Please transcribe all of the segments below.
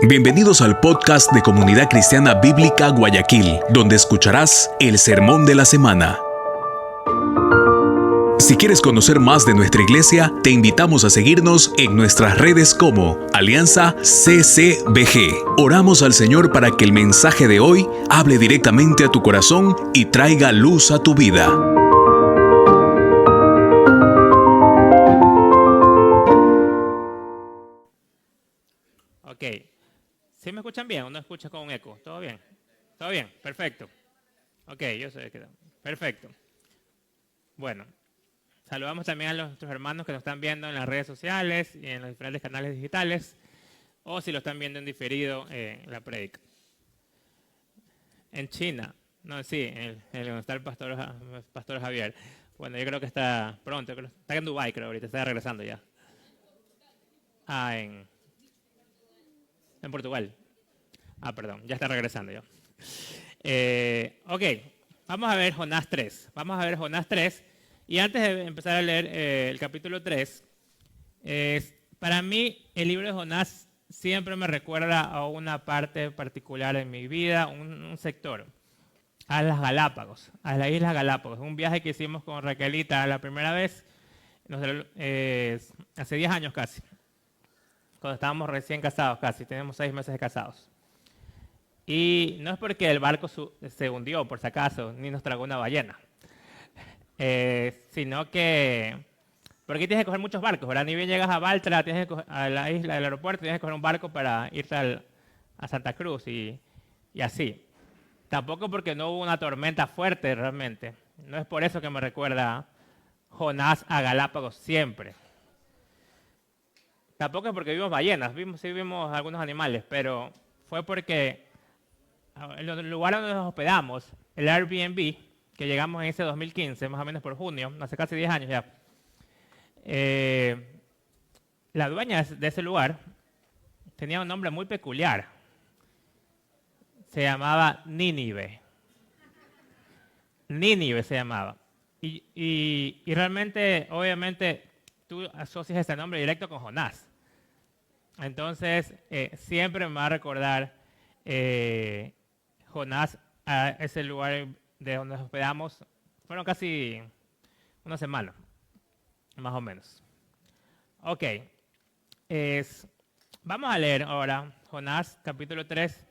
Bienvenidos al podcast de Comunidad Cristiana Bíblica Guayaquil, donde escucharás el Sermón de la Semana. Si quieres conocer más de nuestra iglesia, te invitamos a seguirnos en nuestras redes como Alianza CCBG. Oramos al Señor para que el mensaje de hoy hable directamente a tu corazón y traiga luz a tu vida. Ok. ¿Sí me escuchan bien o no escuchan con un eco? ¿Todo bien? ¿Todo bien? Perfecto. Ok, yo sé que... Perfecto. Bueno, saludamos también a nuestros hermanos que nos están viendo en las redes sociales y en los diferentes canales digitales, o si lo están viendo en diferido en la prédica. En China, no, sí, en donde está el pastor Javier. Bueno, yo creo que está pronto, está en Dubái, creo, ahorita está regresando ya. En Portugal. Perdón, ya está regresando ya. Ok, vamos a ver Jonás 3. Vamos a ver Jonás 3. Y antes de empezar a leer el capítulo 3, para mí el libro de Jonás siempre me recuerda a una parte particular en mi vida, un sector, a las Galápagos, a las Islas Galápagos. Un viaje que hicimos con Raquelita la primera vez, hace 10 años casi, cuando estábamos recién casados casi, tenemos 6 meses de casados. Y no es porque el barco se hundió, por si acaso, ni nos tragó una ballena, sino que... Porque tienes que coger muchos barcos, ¿verdad? Ni bien llegas a Baltra, tienes que a la isla del aeropuerto, tienes que coger un barco para irte a Santa Cruz y así. Tampoco porque no hubo una tormenta fuerte realmente. No es por eso que me recuerda Jonás a Galápagos siempre. Tampoco es porque vimos ballenas, sí vimos algunos animales, pero fue porque el lugar donde nos hospedamos, el Airbnb, que llegamos en ese 2015, más o menos por junio, hace casi 10 años ya, la dueña de ese lugar tenía un nombre muy peculiar. Se llamaba Nínive. Nínive se llamaba. Y realmente, obviamente, tú asocias ese nombre directo con Jonás. Entonces, siempre me va a recordar Jonás a ese lugar de donde nos hospedamos. Fueron casi una semana, más o menos. Ok, vamos a leer ahora Jonás capítulo 3,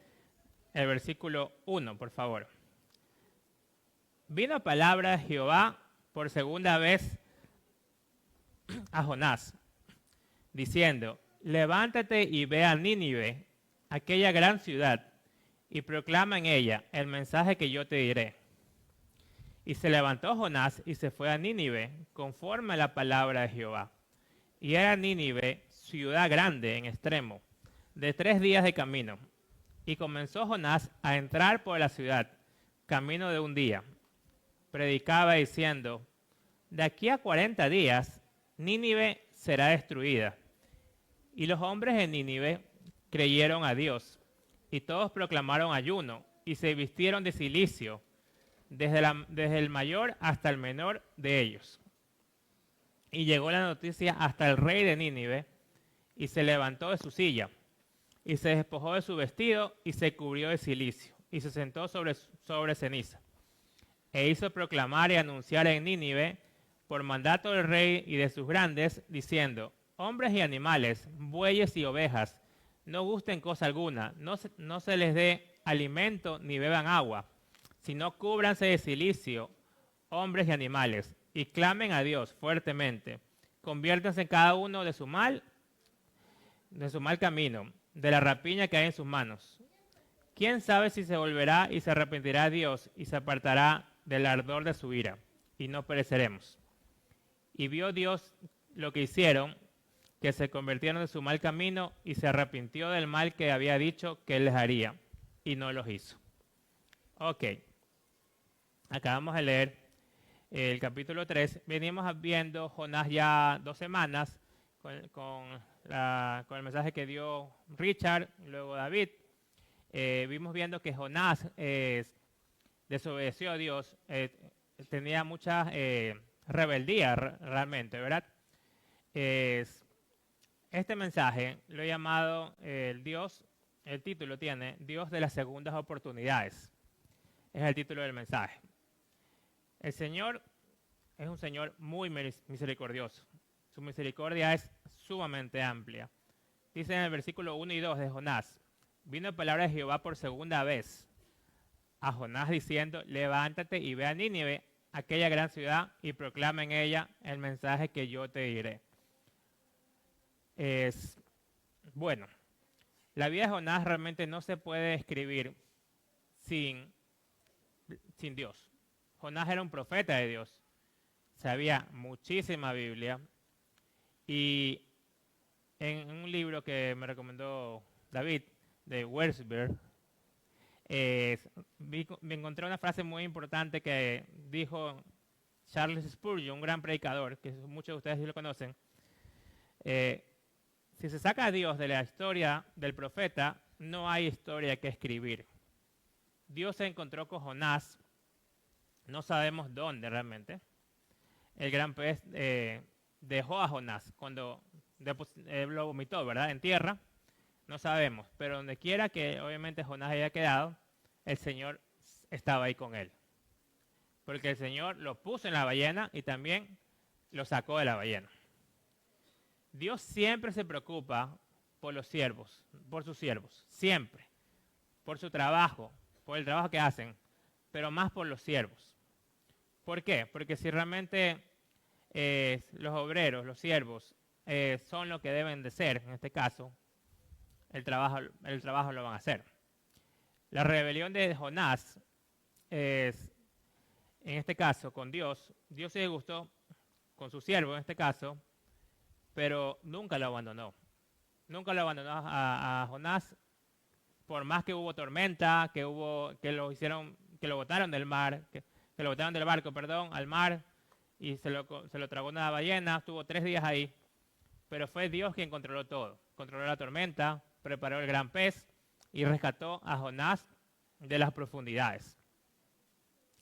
el versículo 1, por favor. Vino palabra de Jehová por segunda vez a Jonás, diciendo: levántate y ve a Nínive, aquella gran ciudad, y proclama en ella el mensaje que yo te diré. Y se levantó Jonás y se fue a Nínive, conforme a la palabra de Jehová. Y era Nínive ciudad grande en extremo, de 3 días de camino. Y comenzó Jonás a entrar por la ciudad, camino de un día. Predicaba diciendo: de aquí a 40 días, Nínive será destruida. Y los hombres de Nínive creyeron a Dios, y todos proclamaron ayuno, y se vistieron de cilicio, desde el mayor hasta el menor de ellos. Y llegó la noticia hasta el rey de Nínive, y se levantó de su silla, y se despojó de su vestido, y se cubrió de cilicio, y se sentó sobre ceniza. E hizo proclamar y anunciar en Nínive, por mandato del rey y de sus grandes, diciendo: hombres y animales, bueyes y ovejas, no gusten cosa alguna, no se les dé alimento ni beban agua, sino cúbranse de cilicio, hombres y animales, y clamen a Dios fuertemente. Conviértanse cada uno de su mal camino, de la rapiña que hay en sus manos. ¿Quién sabe si se volverá y se arrepentirá a Dios y se apartará del ardor de su ira, y no pereceremos? Y vio Dios lo que hicieron, que se convirtieron de su mal camino, y se arrepintió del mal que había dicho que él les haría, y no los hizo. Ok, acabamos de leer el capítulo 3. Venimos viendo Jonás ya 2 semanas con el mensaje que dio Richard, luego David. Vimos viendo que Jonás desobedeció a Dios, tenía mucha rebeldía realmente, ¿verdad? Este mensaje lo he llamado el Dios el título tiene Dios de las segundas oportunidades. Es el título del mensaje. El Señor es un Señor muy misericordioso. Su misericordia es sumamente amplia. Dice en el versículo 1 y 2 de Jonás, vino palabra de Jehová por segunda vez a Jonás diciendo, levántate y ve a Nínive, aquella gran ciudad, y proclama en ella el mensaje que yo te diré. Bueno, la vida de Jonás realmente no se puede escribir sin Dios. Jonás era un profeta de Dios. Sabía muchísima Biblia. Y en un libro que me recomendó David, de Wordsworth, me encontré una frase muy importante que dijo Charles Spurgeon, un gran predicador, que muchos de ustedes sí lo conocen. Si se saca a Dios de la historia del profeta, no hay historia que escribir. Dios se encontró con Jonás, no sabemos dónde realmente. El gran pez dejó a Jonás cuando lo vomitó, ¿verdad? En tierra, no sabemos, pero donde quiera que obviamente Jonás haya quedado, el Señor estaba ahí con él. Porque el Señor lo puso en la ballena y también lo sacó de la ballena. Dios siempre se preocupa por los siervos, por sus siervos, siempre. Por su trabajo, por el trabajo que hacen, pero más por los siervos. ¿Por qué? Porque si realmente los obreros, los siervos, son lo que deben de ser, en este caso, el trabajo lo van a hacer. La rebelión de Jonás es, en este caso, con Dios. Dios se disgustó con su siervo, en este caso, pero nunca lo abandonó. Nunca lo abandonó a Jonás, por más que hubo tormenta, que lo botaron del mar, que lo botaron del barco, perdón, al mar, y se lo tragó una ballena, estuvo 3 días ahí, pero fue Dios quien controló todo. Controló la tormenta, preparó el gran pez y rescató a Jonás de las profundidades.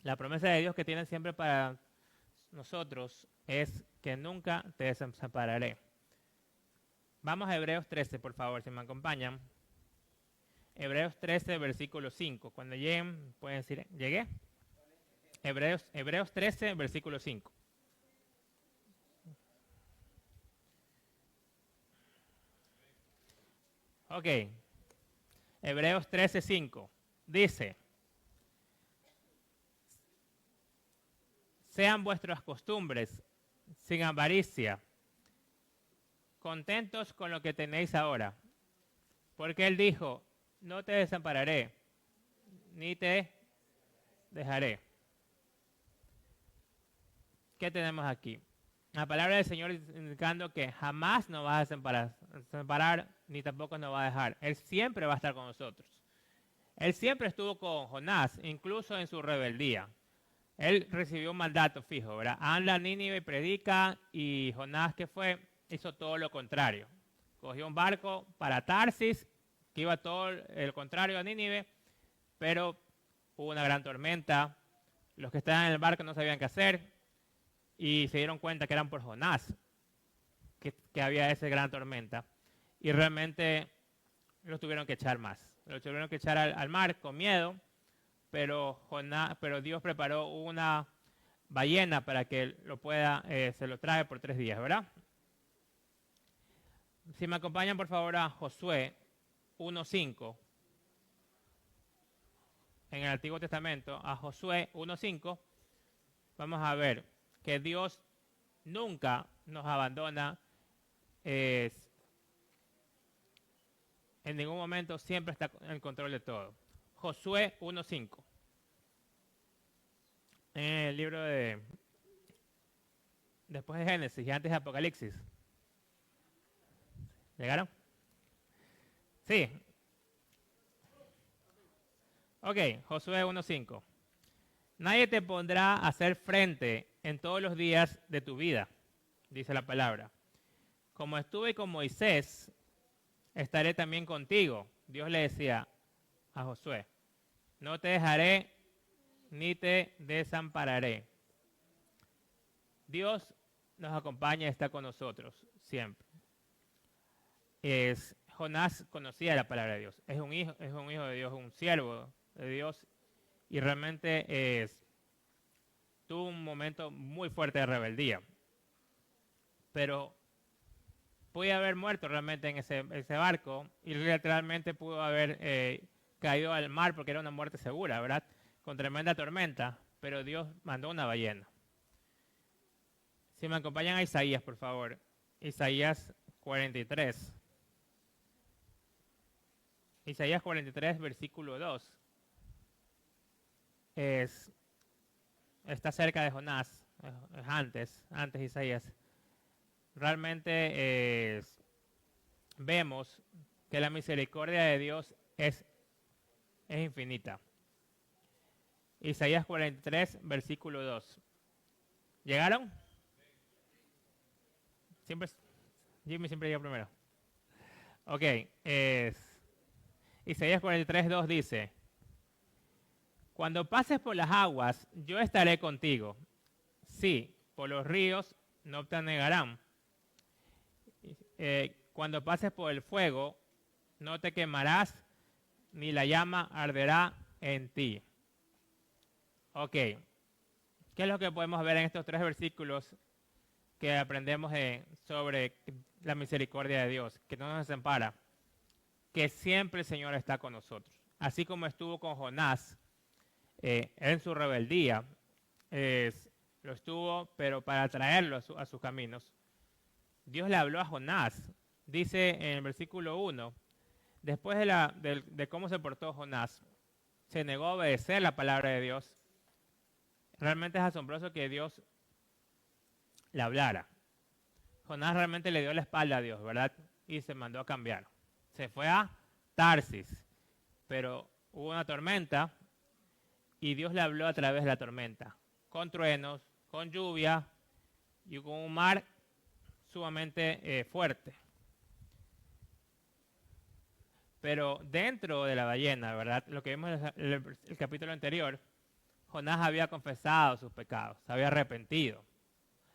La promesa de Dios que tiene siempre para nosotros es que nunca te desampararé. Vamos a Hebreos 13, por favor, si me acompañan. Hebreos 13, versículo 5. Cuando lleguen, pueden decir, ¿llegué? Hebreos 13, versículo 5. Ok. Hebreos 13, 5. Dice, sean vuestras costumbres sin avaricia, contentos con lo que tenéis ahora. Porque él dijo, no te desampararé, ni te dejaré. ¿Qué tenemos aquí? La palabra del Señor indicando que jamás nos va a desamparar, ni tampoco nos va a dejar. Él siempre va a estar con nosotros. Él siempre estuvo con Jonás, incluso en su rebeldía. Él recibió un mandato fijo, ¿verdad? Anda a Nínive y predica, y Jonás, ¿qué fue? Hizo todo lo contrario. Cogió un barco para Tarsis, que iba todo el contrario a Nínive, pero hubo una gran tormenta. Los que estaban en el barco no sabían qué hacer y se dieron cuenta que eran por Jonás que había esa gran tormenta. Y realmente los tuvieron que echar más. Los tuvieron que echar al mar con miedo, pero Dios preparó una ballena para que se lo trague por 3 días, ¿verdad? Si me acompañan por favor a Josué 1:5, en el Antiguo Testamento, a Josué 1:5, vamos a ver que Dios nunca nos abandona, en ningún momento, siempre está en control de todo. Josué 1:5. En el libro después de Génesis y antes de Apocalipsis. ¿Llegaron? Sí. Ok, Josué 1:5. Nadie te pondrá a hacer frente en todos los días de tu vida, dice la palabra. Como estuve con Moisés, estaré también contigo. Dios le decía a Josué, no te dejaré ni te desampararé. Dios nos acompaña y está con nosotros siempre. Jonás conocía la palabra de Dios. Es un hijo de Dios, un siervo de Dios. Y realmente tuvo un momento muy fuerte de rebeldía. Pero podía haber muerto realmente en ese barco y literalmente pudo haber caído al mar porque era una muerte segura, ¿verdad? Con tremenda tormenta, pero Dios mandó una ballena. Si me acompañan a Isaías, por favor. Isaías 43. Isaías 43, versículo 2. Está cerca de Jonás, es antes de Isaías. Realmente vemos que la misericordia de Dios es infinita. Isaías 43, versículo 2. ¿Llegaron? Jimmy siempre llega primero. Ok, Isaías 43, 2 dice: cuando pases por las aguas, yo estaré contigo. Sí, por los ríos no te anegarán. Cuando pases por el fuego, no te quemarás, ni la llama arderá en ti. Ok, ¿qué es lo que podemos ver en estos 3 versículos que aprendemos sobre la misericordia de Dios? Que no nos desampara, que siempre el Señor está con nosotros. Así como estuvo con Jonás en su rebeldía, lo estuvo, pero para traerlo a sus caminos. Dios le habló a Jonás. Dice en el versículo 1, después de cómo se portó Jonás, se negó a obedecer la palabra de Dios. Realmente es asombroso que Dios le hablara. Jonás realmente le dio la espalda a Dios, ¿verdad? Y se mandó a cambiar. Se fue a Tarsis, pero hubo una tormenta y Dios le habló a través de la tormenta, con truenos, con lluvia y con un mar sumamente fuerte. Pero dentro de la ballena, ¿verdad? Lo que vimos en el capítulo anterior, Jonás había confesado sus pecados, se había arrepentido.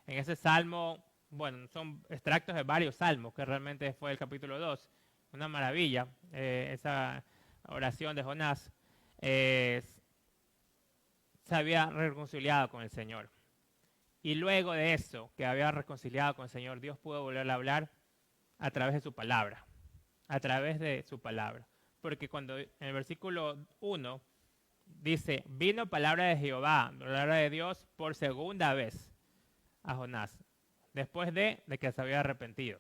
En ese salmo, bueno, son extractos de varios salmos, que realmente fue el capítulo 2, una maravilla, esa oración de Jonás, se había reconciliado con el Señor. Y luego de eso, que había reconciliado con el Señor, Dios pudo volver a hablar a través de su palabra. A través de su palabra. Porque cuando en el versículo 1 dice, vino palabra de Jehová, palabra de Dios por segunda vez a Jonás. Después de que se había arrepentido.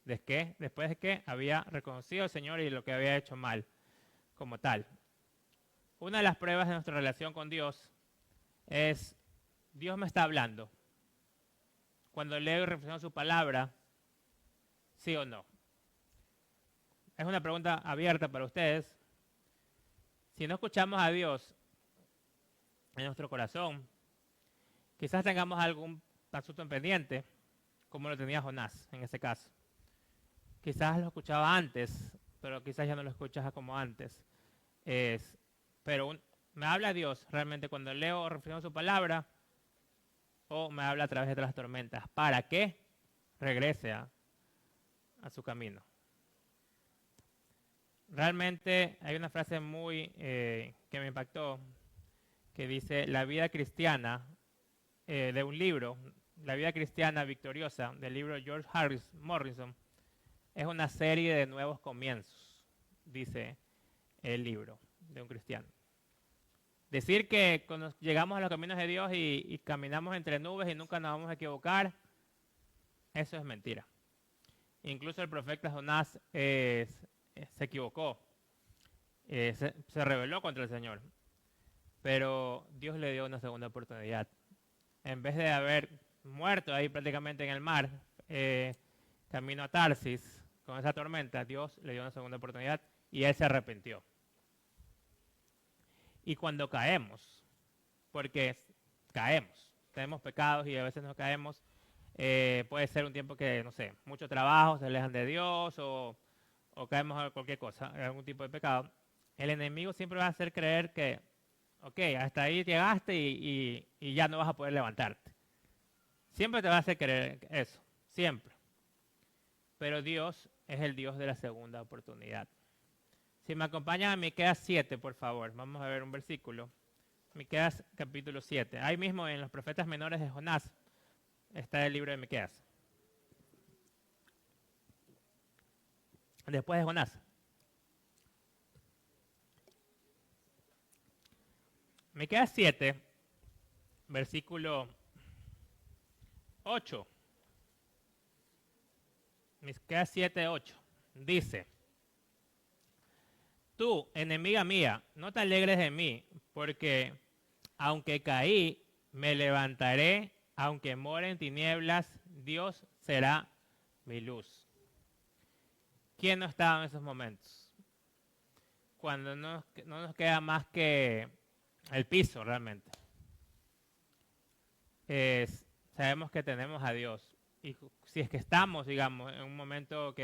Después de que había reconocido al Señor y lo que había hecho mal como tal. Una de las pruebas de nuestra relación con Dios es, Dios me está hablando. Cuando leo y reflexiono su palabra, ¿sí o no? Es una pregunta abierta para ustedes. Si no escuchamos a Dios en nuestro corazón, quizás tengamos algún asunto en pendiente, como lo tenía Jonás en ese caso. Quizás lo escuchaba antes, pero quizás ya no lo escuchas como antes. Pero me habla Dios realmente cuando leo o reflexiono su palabra, o me habla a través de las tormentas, para que regrese a su camino. Realmente hay una frase muy que me impactó, que dice, la vida cristiana, de un libro, La vida cristiana victoriosa, del libro George Harris Morrison, es una serie de nuevos comienzos, dice el libro de un cristiano. Decir que cuando llegamos a los caminos de Dios y caminamos entre nubes y nunca nos vamos a equivocar, eso es mentira. Incluso el profeta Jonás se equivocó, se rebeló contra el Señor, pero Dios le dio una segunda oportunidad. En vez de haber muerto ahí prácticamente en el mar, camino a Tarsis con esa tormenta, Dios le dio una segunda oportunidad y él se arrepintió. Y cuando caemos, porque caemos, tenemos pecados y a veces nos caemos, puede ser un tiempo que, no sé, mucho trabajo, se alejan de Dios o caemos a cualquier cosa, algún tipo de pecado. El enemigo siempre va a hacer creer que, ok, hasta ahí llegaste y ya no vas a poder levantarte. Siempre te va a hacer creer eso, siempre. Pero Dios es el Dios de la segunda oportunidad. Si me acompañan a Miqueas 7, por favor, vamos a ver un versículo. Miqueas capítulo 7. Ahí mismo en los profetas menores de Jonás está el libro de Miqueas. Después de Jonás. Miqueas 7, versículo 8. Miqueas 7, 8. Dice: Tú, enemiga mía, no te alegres de mí, porque aunque caí, me levantaré, aunque more en tinieblas, Dios será mi luz. ¿Quién no estaba en esos momentos? Cuando no nos queda más que el piso realmente. Sabemos que tenemos a Dios. Y si es que estamos, digamos, en un momento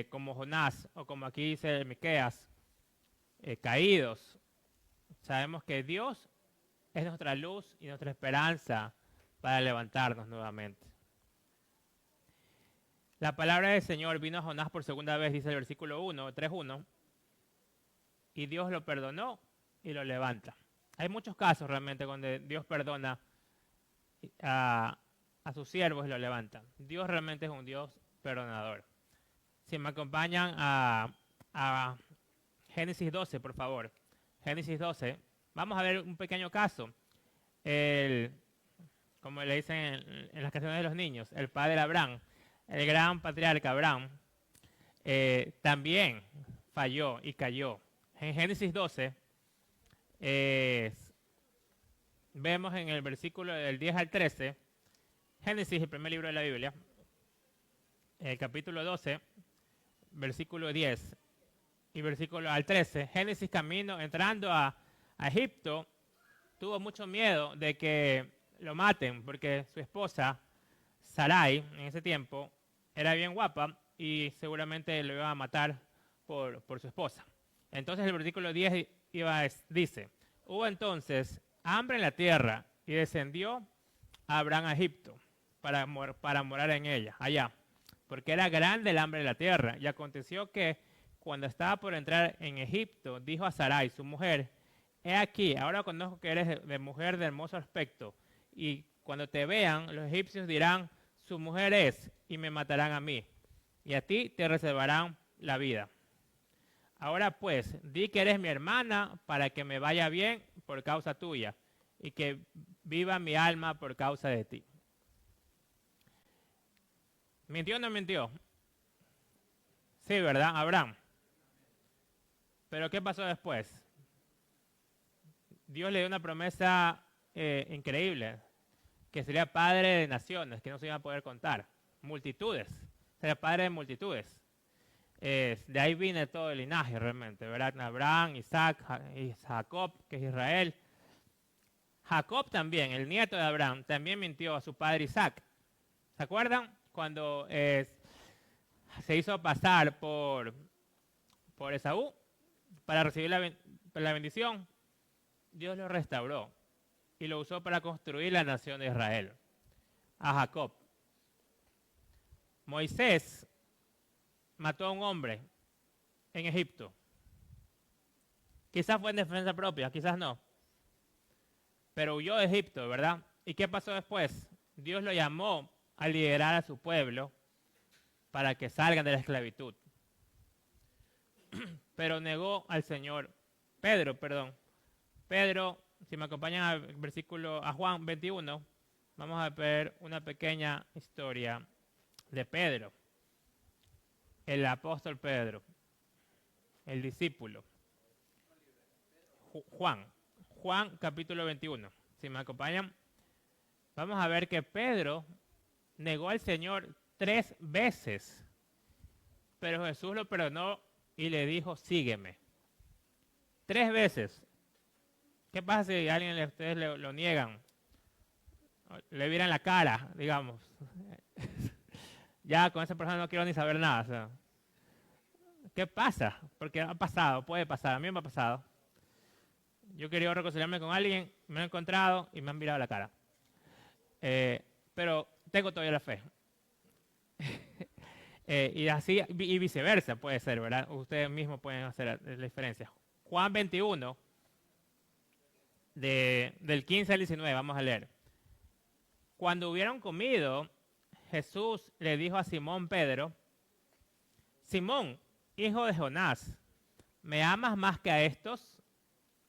como Jonás, o como aquí dice Miqueas, caídos, sabemos que Dios es nuestra luz y nuestra esperanza para levantarnos nuevamente. La palabra del Señor vino a Jonás por segunda vez, dice el versículo 3:1, y Dios lo perdonó y lo levanta. Hay muchos casos realmente donde Dios perdona a sus siervos y lo levanta. Dios realmente es un Dios perdonador. Si me acompañan a Génesis 12, por favor. Génesis 12. Vamos a ver un pequeño caso. Como le dicen en las canciones de los niños, el padre Abraham, el gran patriarca Abraham, también falló y cayó. En Génesis 12, vemos en el versículo del 10 al 13, Génesis, el primer libro de la Biblia, el capítulo 12, versículo 10 y versículo al 13, Génesis entrando a Egipto, tuvo mucho miedo de que lo maten, porque su esposa, Sarai, en ese tiempo, era bien guapa y seguramente lo iba a matar por su esposa. Entonces el versículo 10 dice: hubo entonces hambre en la tierra y descendió Abraham a Egipto para morar en ella, allá, porque era grande el hambre de la tierra. Y aconteció que cuando estaba por entrar en Egipto, dijo a Sarai, su mujer: he aquí, ahora conozco que eres de mujer de hermoso aspecto, y cuando te vean, los egipcios dirán, su mujer es, y me matarán a mí, y a ti te reservarán la vida. Ahora pues, di que eres mi hermana para que me vaya bien por causa tuya, y que viva mi alma por causa de ti. ¿Mintió o no mintió? Sí, ¿verdad? Abraham. Pero ¿qué pasó después? Dios le dio una promesa increíble, que sería padre de naciones, que no se iban a poder contar. Multitudes. Sería padre de multitudes. De ahí viene todo el linaje realmente, ¿verdad? Abraham, Isaac, Jacob, que es Israel. Jacob también, el nieto de Abraham, también mintió a su padre Isaac. ¿Se acuerdan? Cuando se hizo pasar por Esaú para recibir la bendición, Dios lo restauró y lo usó para construir la nación de Israel, a Jacob. Moisés mató a un hombre en Egipto. Quizás fue en defensa propia, quizás no. Pero huyó de Egipto, ¿verdad? ¿Y qué pasó después? Dios lo llamó a liderar a su pueblo para que salgan de la esclavitud. Pero negó al Señor. Pedro, si me acompañan a Juan 21, vamos a ver una pequeña historia de Pedro, el apóstol Pedro, el discípulo. Juan capítulo 21, si me acompañan, vamos a ver que Pedro negó al Señor 3 veces, pero Jesús lo perdonó y le dijo, sígueme. 3 veces. ¿Qué pasa si a alguien de ustedes lo niegan? Le vieran la cara, digamos. Ya con esa persona no quiero ni saber nada. O sea, ¿qué pasa? Porque ha pasado, puede pasar, a mí me ha pasado. Yo quería reconciliarme con alguien, me lo he encontrado y me han mirado la cara. Pero tengo todavía la fe. Y así, y viceversa puede ser, ¿verdad? Ustedes mismos pueden hacer la diferencia. Juan 21, del 15 al 19, vamos a leer. Cuando hubieron comido, Jesús le dijo a Simón Pedro: Simón, hijo de Jonás, ¿me amas más que a estos?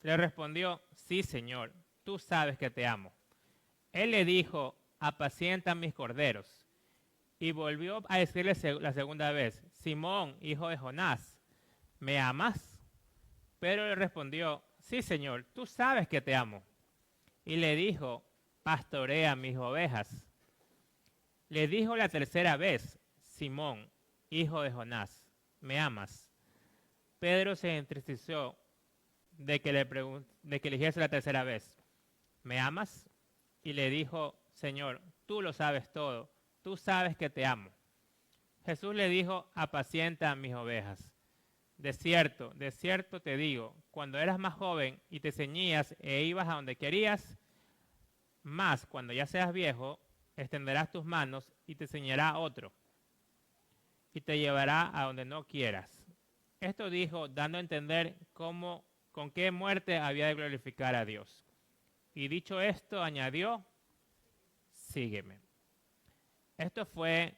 Le respondió: sí, Señor, tú sabes que te amo. Él le dijo: apacienta mis corderos. Y volvió a decirle la segunda vez: Simón, hijo de Jonás, ¿me amas? Pedro le respondió: sí, Señor, tú sabes que te amo. Y le dijo: pastorea mis ovejas. Le dijo la tercera vez: Simón, hijo de Jonás, ¿me amas? Pedro se entristeció de que le dijese la tercera vez: ¿me amas? Y le dijo: Señor, tú lo sabes todo, tú sabes que te amo. Jesús le dijo: apacienta mis ovejas. De cierto te digo, cuando eras más joven y te ceñías e ibas a donde querías, más cuando ya seas viejo, extenderás tus manos y te ceñirá otro, y te llevará a donde no quieras. Esto dijo, dando a entender con qué muerte había de glorificar a Dios. Y dicho esto, añadió: sígueme. Esto fue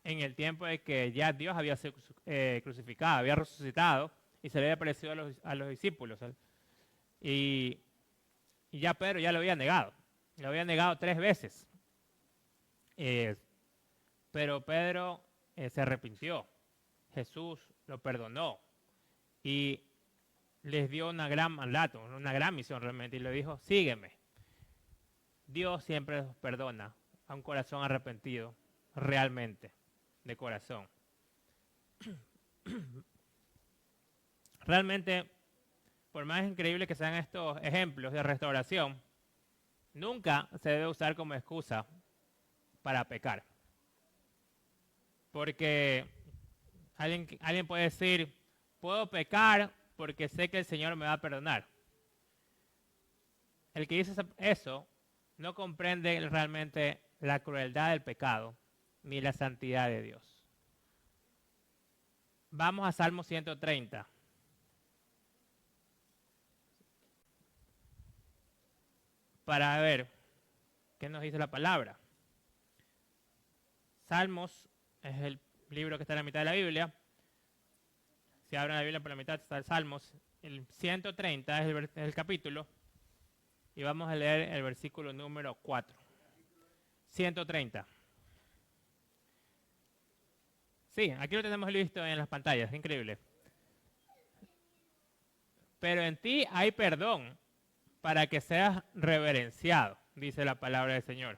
en el tiempo de que ya Dios había sido crucificado, había resucitado y se le había aparecido a los discípulos. Y ya Pedro ya lo había negado. Lo había negado 3 veces. Pero Pedro se arrepintió. Jesús lo perdonó y les dio una gran mandato, una gran misión realmente, y le dijo: sígueme. Dios siempre perdona a un corazón arrepentido, realmente, de corazón. Realmente, por más increíble que sean estos ejemplos de restauración, nunca se debe usar como excusa para pecar. Porque alguien puede decir: puedo pecar porque sé que el Señor me va a perdonar. El que dice eso no comprende realmente la crueldad del pecado ni la santidad de Dios. Vamos a Salmo 130. Para ver qué nos dice la palabra. Salmos es el libro que está en la mitad de la Biblia. Si abren la Biblia por la mitad está el Salmos. El 130 es el capítulo. Y vamos a leer el versículo número 4. 130. Sí, aquí lo tenemos listo en las pantallas, increíble. Pero en ti hay perdón para que seas reverenciado, dice la palabra del Señor.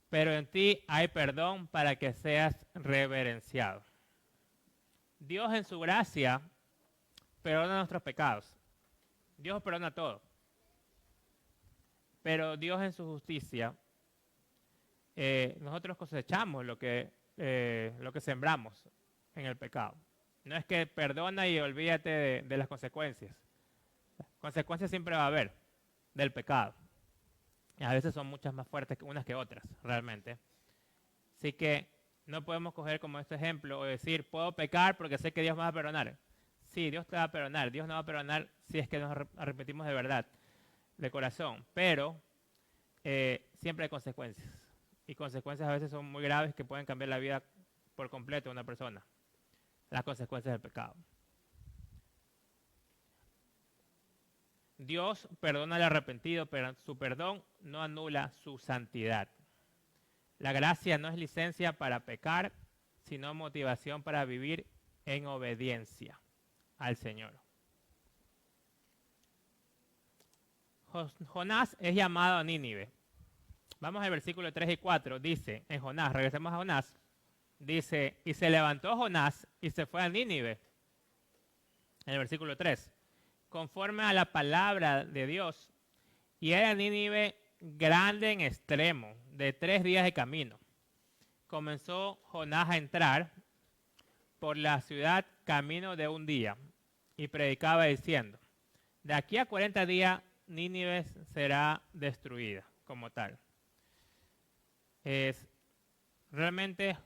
Pero en ti hay perdón para que seas reverenciado. Dios en su gracia perdona nuestros pecados. Dios perdona todo. Pero Dios en su justicia, nosotros cosechamos lo que sembramos en el pecado. No es que perdona y olvídate de las consecuencias. Consecuencias siempre va a haber del pecado. Y a veces son muchas más fuertes unas que otras, realmente. Así que no podemos coger como este ejemplo o decir: puedo pecar porque sé que Dios me va a perdonar. Sí, Dios te va a perdonar. Dios no va a perdonar si es que nos arrepentimos de verdad, de corazón. Pero siempre hay consecuencias. Y consecuencias a veces son muy graves que pueden cambiar la vida por completo de una persona. Las consecuencias del pecado. Dios perdona al arrepentido, pero su perdón no anula su santidad. La gracia no es licencia para pecar, sino motivación para vivir en obediencia al Señor. Jonás es llamado a Nínive. Vamos al versículo 3 y 4. Dice, en Jonás, regresemos a Jonás. Dice: y se levantó Jonás y se fue a Nínive. En el versículo 3. Conforme a la palabra de Dios. Y era Nínive grande en extremo, de 3 días de camino. Comenzó Jonás a entrar por la ciudad camino de 1 día y predicaba diciendo: de aquí a 40 días Nínive será destruida como tal. Realmente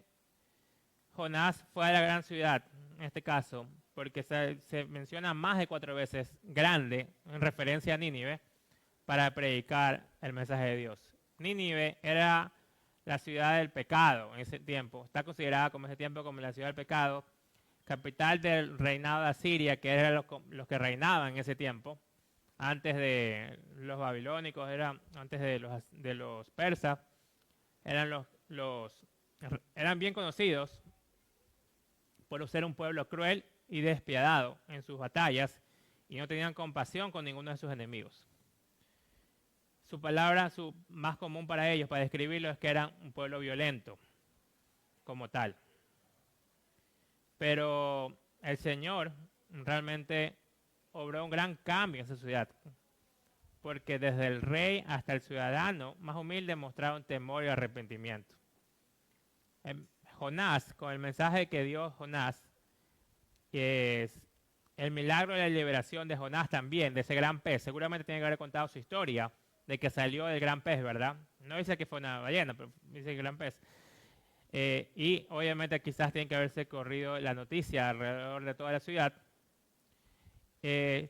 Jonás fue a la gran ciudad, en este caso, porque se menciona más de 4 veces grande en referencia a Nínive para predicar el mensaje de Dios. Nínive era la ciudad del pecado en ese tiempo. Está considerada como ese tiempo como la ciudad del pecado, capital del reinado de Asiria, que eran los que reinaban en ese tiempo, antes de los babilónicos, antes de los persas, eran eran bien conocidos por ser un pueblo cruel y despiadado en sus batallas y no tenían compasión con ninguno de sus enemigos. Su palabra más común para ellos, para describirlo, es que eran un pueblo violento, como tal. Pero el Señor realmente obró un gran cambio en esa ciudad, porque desde el rey hasta el ciudadano más humilde mostraron temor y arrepentimiento. Jonás, con el mensaje que dio Jonás, que es el milagro de la liberación de Jonás también, de ese gran pez, seguramente tiene que haber contado su historia, de que salió del gran pez, ¿verdad? No dice que fue una ballena, pero dice el gran pez. Y obviamente quizás tiene que haberse corrido la noticia alrededor de toda la ciudad.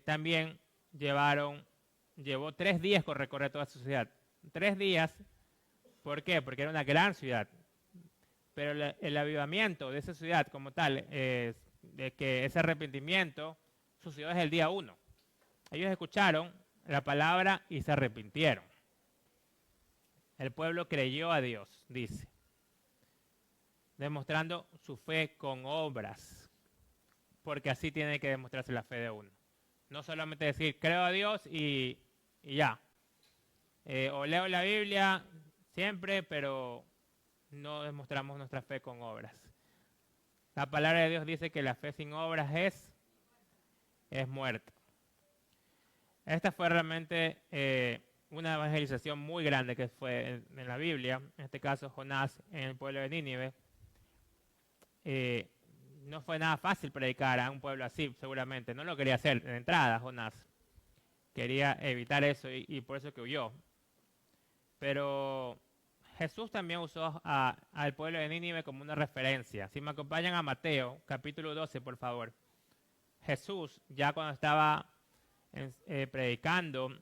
También llevó 3 días con recorrer toda su ciudad. 3 días, ¿por qué? Porque era una gran ciudad. Pero el avivamiento de esa ciudad como tal, de que ese arrepentimiento sucedió desde el día 1. Ellos escucharon la palabra y se arrepintieron. El pueblo creyó a Dios, dice, demostrando su fe con obras, porque así tiene que demostrarse la fe de uno. No solamente decir, creo a Dios y ya. O leo la Biblia siempre, pero no demostramos nuestra fe con obras. La palabra de Dios dice que la fe sin obras es muerta. Esta fue realmente una evangelización muy grande que fue en la Biblia, en este caso Jonás en el pueblo de Nínive. No fue nada fácil predicar a un pueblo así, seguramente. No lo quería hacer de entrada, Jonás. Quería evitar eso y por eso que huyó. Pero Jesús también usó al pueblo de Nínive como una referencia. Si me acompañan a Mateo, capítulo 12, por favor. Jesús, ya cuando estaba predicando,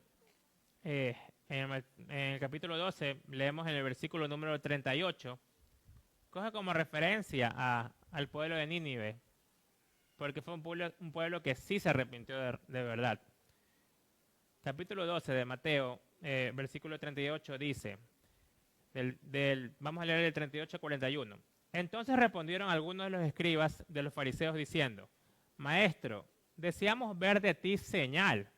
en el capítulo 12, leemos en el versículo número 38, coge como referencia al pueblo de Nínive, porque fue un pueblo que sí se arrepintió de verdad. Capítulo 12 de Mateo, versículo 38 dice, vamos a leer el 38 al 41. Entonces respondieron algunos de los escribas de los fariseos diciendo, Maestro, deseamos ver de ti señal.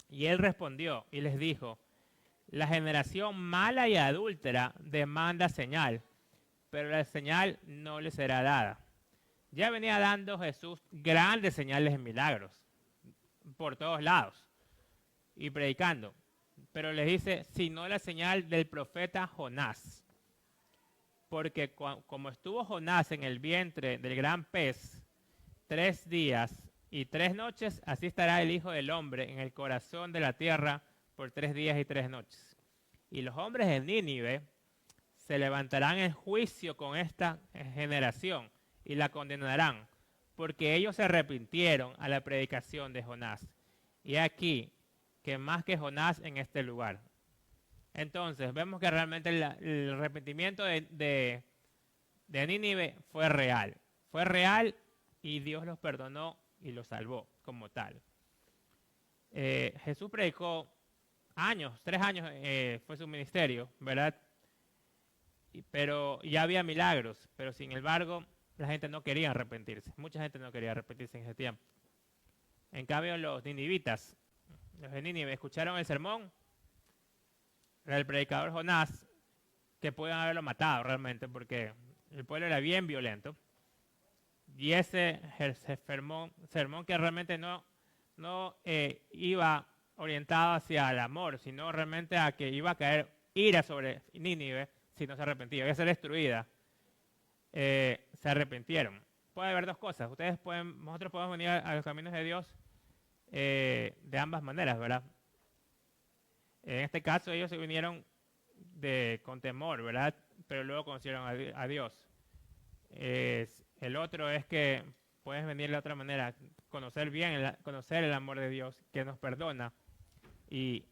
Y él respondió y les dijo, la generación mala y adúltera demanda señal, pero la señal no le será dada. Ya venía dando Jesús grandes señales y milagros por todos lados y predicando. Pero les dice, sino la señal del profeta Jonás. Porque como estuvo Jonás en el vientre del gran pez 3 días y 3 noches, así estará el Hijo del Hombre en el corazón de la tierra por 3 días y 3 noches. Y los hombres de Nínive se levantarán en juicio con esta generación y la condenarán, porque ellos se arrepintieron a la predicación de Jonás. Y aquí, que más que Jonás en este lugar. Entonces, vemos que realmente el arrepentimiento de Nínive fue real. Fue real y Dios los perdonó y los salvó como tal. Jesús predicó 3 años fue su ministerio, ¿verdad? Pero ya había milagros, pero sin embargo la gente no quería arrepentirse. Mucha gente no quería arrepentirse en ese tiempo. En cambio los ninivitas, los de Nínive, escucharon el sermón del predicador Jonás, que pueden haberlo matado realmente, porque el pueblo era bien violento. Y ese sermón que realmente no iba orientado hacia el amor, sino realmente a que iba a caer ira sobre Nínive si no se arrepentía, iba a ser destruida. Se arrepintieron. Puede haber 2 cosas. Nosotros podemos venir a los caminos de Dios de ambas maneras, ¿verdad? En este caso ellos se vinieron con temor, ¿verdad? pero luego conocieron a Dios. El otro es que puedes venir de otra manera, conocer bien, conocer el amor de Dios que nos perdona y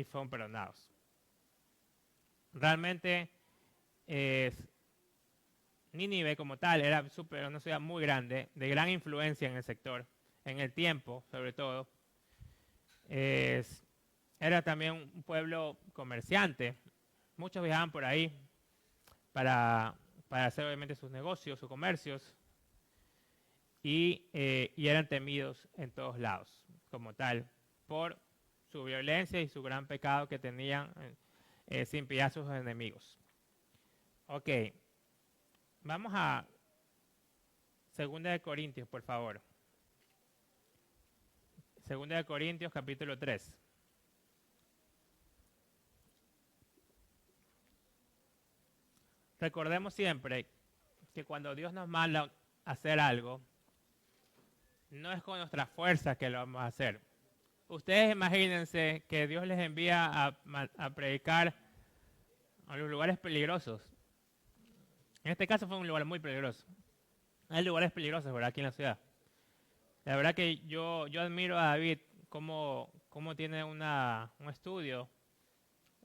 fueron perdonados. Realmente Nínive como tal era una ciudad muy grande, de gran influencia en el sector, en el tiempo sobre todo. Era también un pueblo comerciante. Muchos viajaban por ahí para hacer obviamente sus negocios, sus comercios, y eran temidos en todos lados, como tal, por su violencia y su gran pecado que tenían sin piedad a sus enemigos. Ok, vamos a 2 de Corintios, por favor. 2 de Corintios, capítulo 3. Recordemos siempre que cuando Dios nos manda a hacer algo, no es con nuestra fuerza que lo vamos a hacer. Ustedes imagínense que Dios les envía a predicar a los lugares peligrosos. En este caso fue un lugar muy peligroso. Hay lugares peligrosos, ¿verdad? Aquí en la ciudad. La verdad que yo admiro a David cómo tiene un estudio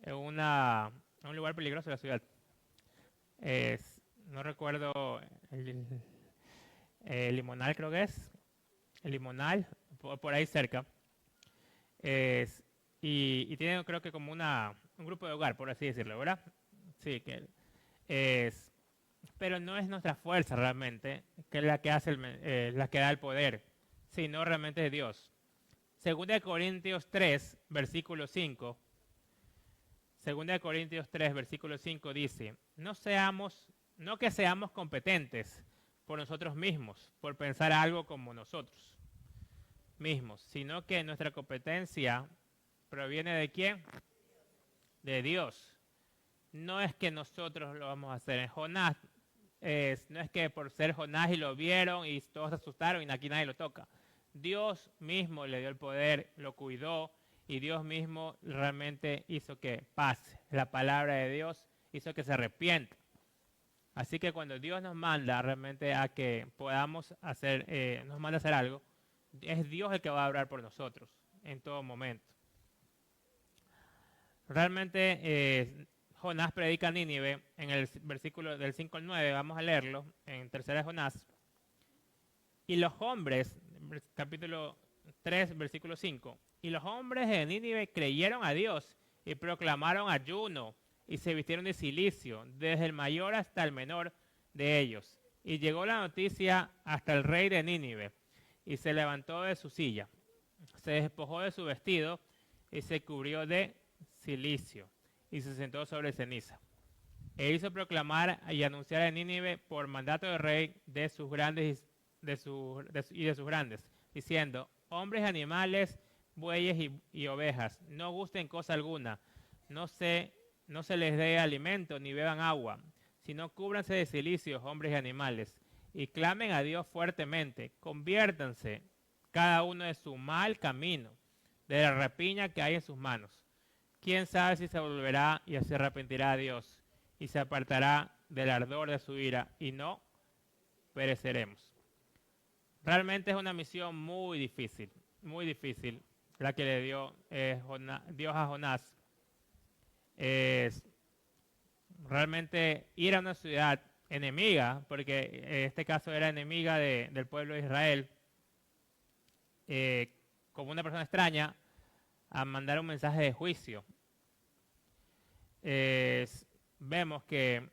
en un lugar peligroso de la ciudad. No recuerdo el Limonal, creo que es. El Limonal, por ahí cerca. Y tiene, creo que como un grupo de hogar, por así decirlo, ¿verdad? Sí, pero no es nuestra fuerza realmente, que es la que hace la que da el poder, sino realmente de Dios. 2 de Corintios 3, versículo 5. 2 de Corintios 3, versículo 5 dice: no que seamos competentes por nosotros mismos, por pensar algo como nosotros mismos, sino que nuestra competencia proviene ¿de quién? De Dios. No es que nosotros lo vamos a hacer. En Jonás, no es que por ser Jonás y lo vieron y todos se asustaron y aquí nadie lo toca. Dios mismo le dio el poder, lo cuidó y Dios mismo realmente hizo que pase. La palabra de Dios hizo que se arrepienta. Así que cuando Dios nos manda realmente a que podamos hacer, nos manda a hacer algo, es Dios el que va a hablar por nosotros en todo momento. Realmente Jonás predica a Nínive en el versículo del 5 al 9, vamos a leerlo en 3 de Jonás. Y los hombres, capítulo 3, versículo 5, y los hombres de Nínive creyeron a Dios y proclamaron ayuno y se vistieron de cilicio, desde el mayor hasta el menor de ellos. Y llegó la noticia hasta el rey de Nínive, y se levantó de su silla, se despojó de su vestido y se cubrió de cilicio y se sentó sobre ceniza. E hizo proclamar y anunciar a Nínive por mandato del rey de sus grandes diciendo: hombres, animales, bueyes y ovejas, no gusten cosa alguna, no se les dé alimento ni beban agua, sino cúbranse de cilicios, hombres y animales, y clamen a Dios fuertemente, conviértanse cada uno de su mal camino, de la rapiña que hay en sus manos. ¿Quién sabe si se volverá y se arrepentirá a Dios y se apartará del ardor de su ira y no pereceremos? Realmente es una misión muy difícil la que le dio Dios a Jonás. Realmente ir a una ciudad enemiga, porque en este caso era enemiga del pueblo de Israel, como una persona extraña, a mandar un mensaje de juicio. Vemos que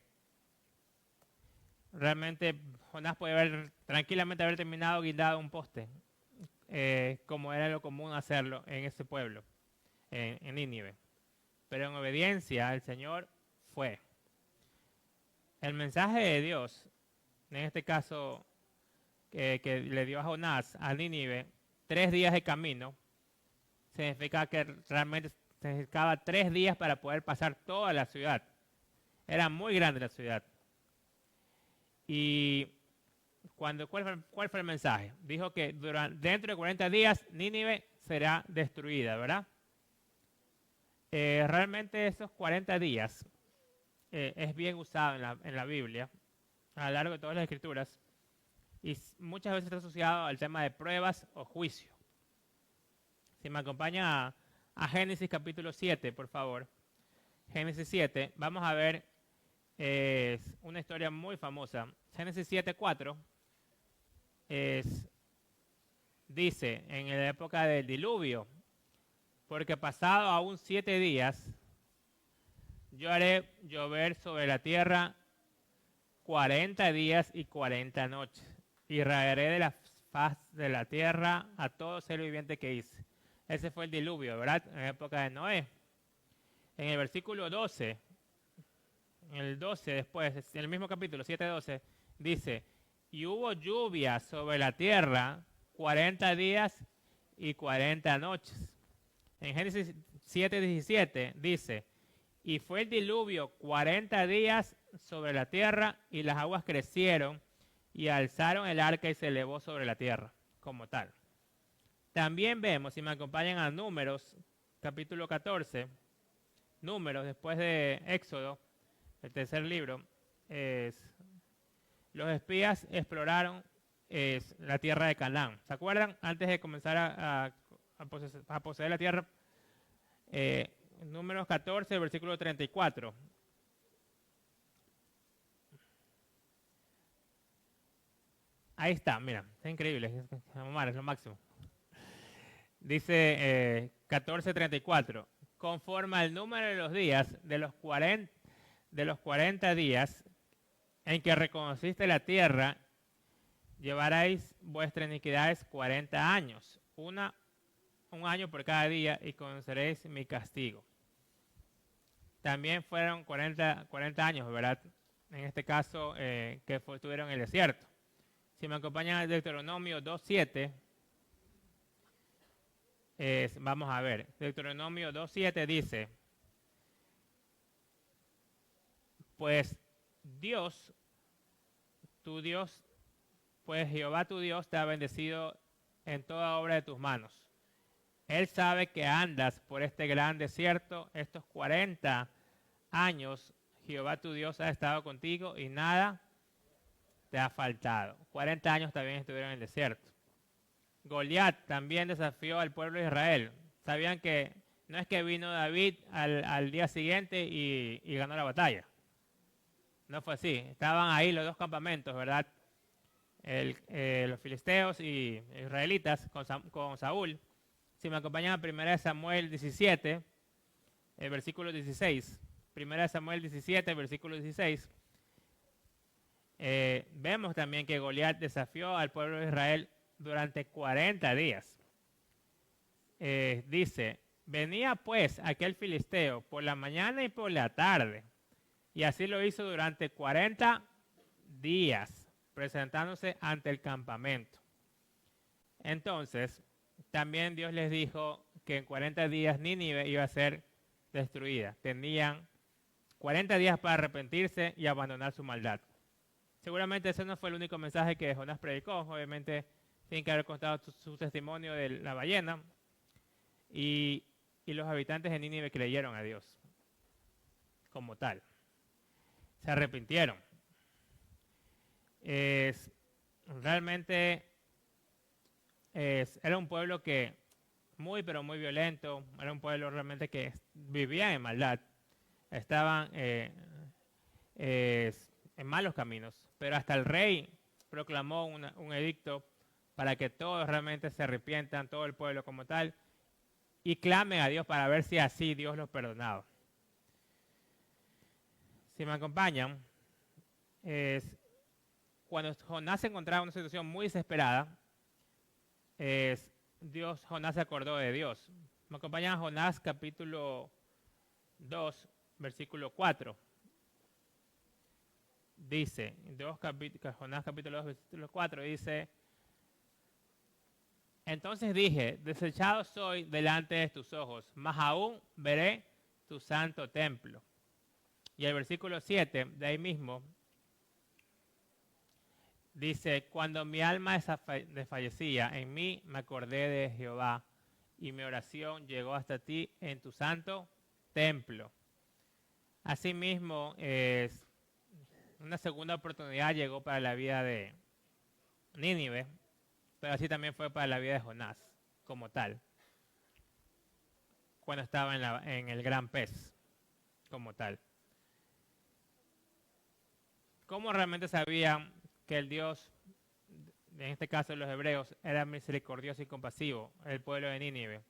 realmente Jonás puede tranquilamente haber terminado guindado un poste, como era lo común hacerlo en ese pueblo, en Nínive. Pero en obediencia al Señor fue. El mensaje de Dios, en este caso que le dio a Jonás, a Nínive, 3 días de camino, significa que realmente se necesitaba 3 días para poder pasar toda la ciudad. Era muy grande la ciudad. Y ¿cuál fue el mensaje? Dijo que dentro de 40 días Nínive será destruida, ¿verdad? Realmente esos 40 días es bien usado en la Biblia, a lo largo de todas las escrituras, y muchas veces está asociado al tema de pruebas o juicio. Si me acompaña a Génesis capítulo 7, por favor. Génesis 7, vamos a ver una historia muy famosa. Génesis 7:4 dice, en la época del diluvio, porque pasado aún 7 días, yo haré llover sobre la tierra 40 días y 40 noches, y raeré de la faz de la tierra a todo ser viviente que hice. Ese fue el diluvio, ¿verdad? En la época de Noé. En el versículo 12, en el 12 después, en el mismo capítulo 7:12, dice, y hubo lluvia sobre la tierra 40 días y 40 noches. En Génesis 7:17 dice, y fue el diluvio 40 días sobre la tierra, y las aguas crecieron y alzaron el arca y se elevó sobre la tierra como tal. También vemos, si me acompañan a Números, capítulo 14, Números, después de Éxodo, el tercer libro, los espías exploraron la tierra de Canaán. ¿Se acuerdan? Antes de comenzar a poseer la tierra, Números 14, versículo 34. Ahí está, mira, es increíble, Omar, es lo máximo. Dice 14:34, conforme al número de los días de los 40 días en que reconociste la tierra, llevaréis vuestras iniquidades 40 años, un año por cada día, y conoceréis mi castigo. También fueron 40 años, ¿verdad? En este caso, que estuvieron en el desierto. Si me acompañan al Deuteronomio 2:7, vamos a ver. Deuteronomio 2:7 dice, pues Dios, tu Dios, pues Jehová tu Dios te ha bendecido en toda obra de tus manos. Él sabe que andas por este gran desierto, estos 40 años, Jehová tu Dios ha estado contigo y nada te ha faltado. 40 años también estuvieron en el desierto. Goliat también desafió al pueblo de Israel. Sabían que no es que vino David al día siguiente y ganó la batalla. No fue así. Estaban ahí los dos campamentos, ¿verdad? Los filisteos y israelitas con Saúl. Si me acompañan a 1 Samuel 17, el versículo 16. 1 Samuel 17, versículo 16. Vemos también que Goliat desafió al pueblo de Israel durante 40 días. Dice, venía pues aquel filisteo por la mañana y por la tarde, y así lo hizo durante 40 días, presentándose ante el campamento. Entonces, también Dios les dijo que en 40 días Nínive iba a ser destruida. Tenían 40 días para arrepentirse y abandonar su maldad. Seguramente ese no fue el único mensaje que Jonás predicó. Obviamente tienen que haber contado su testimonio de la ballena. Y los habitantes de Nínive creyeron a Dios como tal. Se arrepintieron. Realmente era un pueblo que pero muy violento. Era un pueblo realmente que vivía en maldad. Estaban en malos caminos. Pero hasta el rey proclamó un edicto para que todos realmente se arrepientan, todo el pueblo como tal, y clamen a Dios para ver si así Dios los perdonaba. Si me acompañan, cuando Jonás se encontraba en una situación muy desesperada, Jonás se acordó de Dios. Me acompañan a Jonás capítulo 2, versículo 4. Dice, Jonás capítulo 2, versículo 4, dice, entonces dije, desechado soy delante de tus ojos, mas aún veré tu santo templo. Y el versículo 7, de ahí mismo, dice, cuando mi alma desfallecía, en mí me acordé de Jehová, y mi oración llegó hasta ti en tu santo templo. Asimismo, una segunda oportunidad llegó para la vida de Nínive, pero así también fue para la vida de Jonás, como tal, cuando estaba en el gran pez, como tal. ¿Cómo realmente sabían que el Dios, en este caso los hebreos, era misericordioso y compasivo, el pueblo de Nínive?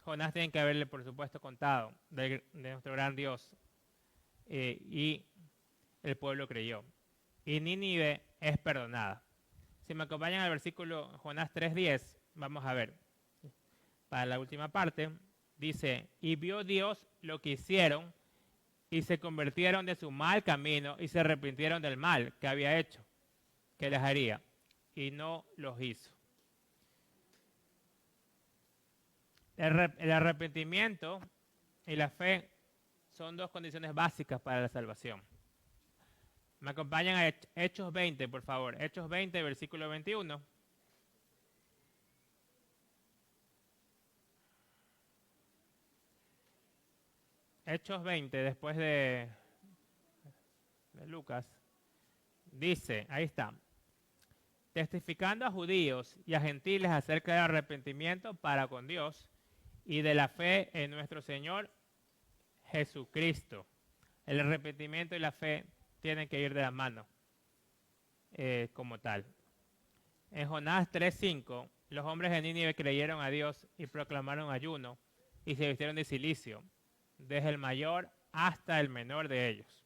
Jonás tiene que haberle, por supuesto, contado de nuestro gran Dios, y el pueblo creyó. Y Nínive es perdonada. Si me acompañan al versículo Jonás 3:10, vamos a ver. Para la última parte, dice, y vio Dios lo que hicieron, y se convirtieron de su mal camino, y se arrepintieron del mal que había hecho, que les haría, y no los hizo. El arrepentimiento y la fe son dos condiciones básicas para la salvación. Me acompañan a Hechos 20, por favor. Hechos 20, versículo 21. Hechos 20, después de Lucas, dice, ahí está, testificando a judíos y a gentiles acerca del arrepentimiento para con Dios y de la fe en nuestro Señor Jesucristo. El arrepentimiento y la fe tienen que ir de la mano, como tal. En Jonás 3:5, los hombres de Nínive creyeron a Dios y proclamaron ayuno y se vistieron de cilicio, desde el mayor hasta el menor de ellos.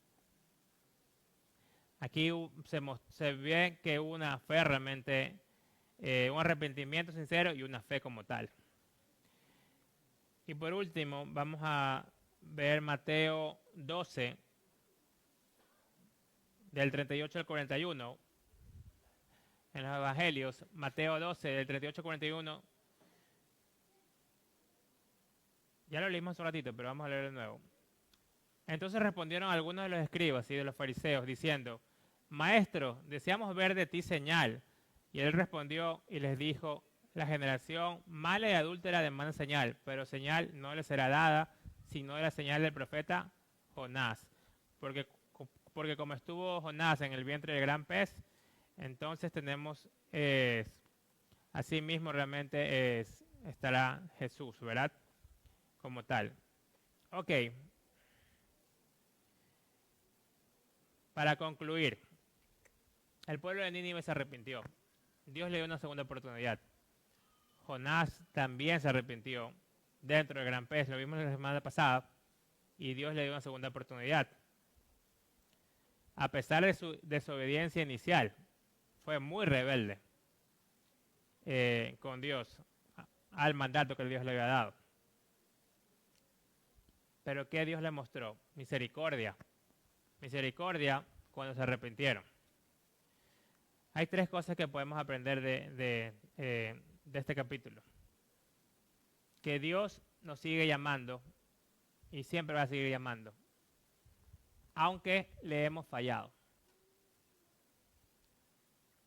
Aquí se ve que hubo una fe realmente, un arrepentimiento sincero y una fe como tal. Y por último, vamos a ver Mateo 12, del 38 al 41. En los evangelios, Mateo 12, del 38 al 41. Ya lo leímos hace un ratito, pero vamos a leer de nuevo. Entonces respondieron algunos de los escribas y de los fariseos, diciendo, Maestro, deseamos ver de ti señal. Y él respondió y les dijo, la generación mala y adúltera demanda señal, pero señal no le será dada, sino de la señal del profeta Jonás. Porque como estuvo Jonás en el vientre del gran pez, entonces tenemos, así mismo realmente estará Jesús, ¿verdad? Como tal. Ok. Para concluir, el pueblo de Nínive se arrepintió. Dios le dio una segunda oportunidad. Jonás también se arrepintió dentro del gran pez, lo vimos la semana pasada, y Dios le dio una segunda oportunidad. A pesar de su desobediencia inicial, fue muy rebelde con Dios, al mandato que Dios le había dado. Pero ¿qué Dios le mostró? Misericordia. Misericordia cuando se arrepintieron. Hay tres cosas que podemos aprender de este capítulo. Que Dios nos sigue llamando y siempre va a seguir llamando, aunque le hemos fallado.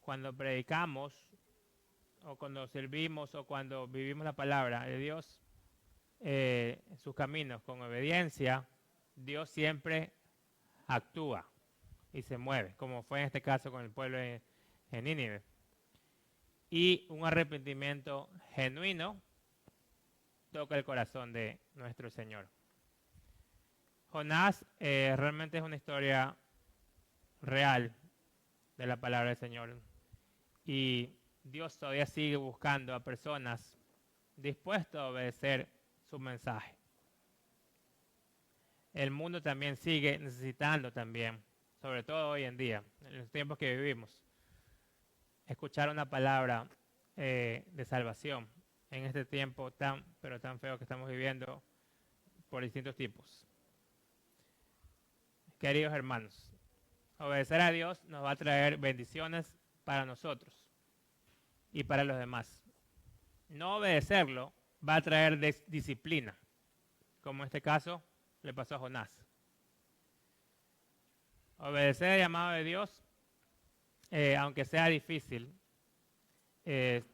Cuando predicamos, o cuando servimos, o cuando vivimos la palabra de Dios, en sus caminos con obediencia, Dios siempre actúa y se mueve, como fue en este caso con el pueblo de Nínive. Y un arrepentimiento genuino toca el corazón de nuestro Señor. Jonás realmente es una historia real de la palabra del Señor. Y Dios todavía sigue buscando a personas dispuestas a obedecer su mensaje. El mundo también sigue necesitando también, sobre todo hoy en día, en los tiempos que vivimos, escuchar una palabra de salvación en este tiempo pero tan feo que estamos viviendo por distintos tipos. Queridos hermanos, obedecer a Dios nos va a traer bendiciones para nosotros y para los demás. No obedecerlo va a traer disciplina, como en este caso le pasó a Jonás. Obedecer el llamado de Dios, aunque sea difícil,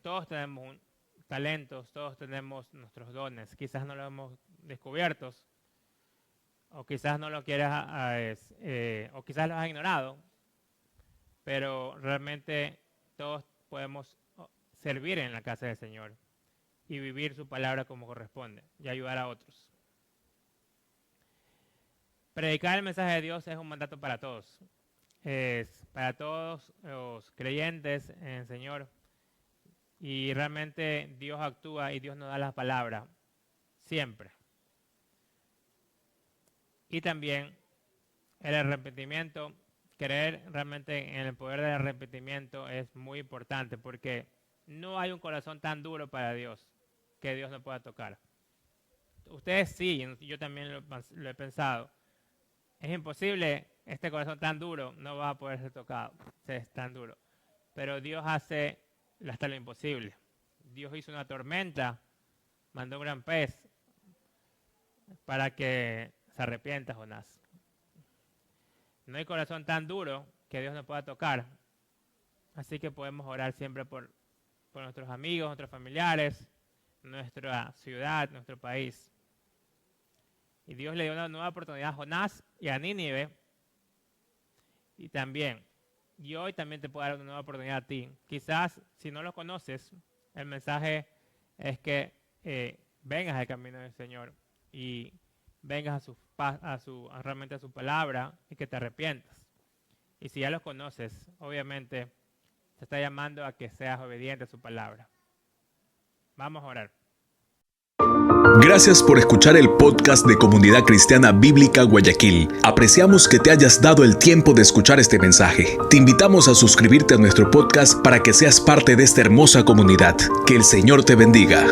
todos tenemos talentos, todos tenemos nuestros dones, quizás no los hemos descubierto o quizás no lo quieras, o quizás lo has ignorado, pero realmente todos podemos servir en la casa del Señor y vivir su palabra como corresponde y ayudar a otros. Predicar el mensaje de Dios es un mandato para todos. Es para todos los creyentes en el Señor. Y realmente Dios actúa y Dios nos da la palabra siempre. Y también el arrepentimiento, creer realmente en el poder del arrepentimiento es muy importante, porque no hay un corazón tan duro para Dios que Dios no pueda tocar. Ustedes sí, yo también lo he pensado. Es imposible, este corazón tan duro no va a poder ser tocado, es tan duro. Pero Dios hace hasta lo imposible. Dios hizo una tormenta, mandó un gran pez para que se arrepienta Jonás. No hay corazón tan duro que Dios no pueda tocar. Así que podemos orar siempre por nuestros amigos, nuestros familiares, nuestra ciudad, nuestro país. Y Dios le dio una nueva oportunidad a Jonás y a Nínive. Y también, y hoy también te puedo dar una nueva oportunidad a ti. Quizás, si no lo conoces, el mensaje es que vengas al camino del Señor y vengas realmente a su palabra y que te arrepientas. Y si ya los conoces, obviamente te está llamando a que seas obediente a su palabra. Vamos a orar. Gracias por escuchar el podcast de Comunidad Cristiana Bíblica Guayaquil. Apreciamos que te hayas dado el tiempo de escuchar este mensaje. Te invitamos a suscribirte a nuestro podcast para que seas parte de esta hermosa comunidad. Que el Señor te bendiga.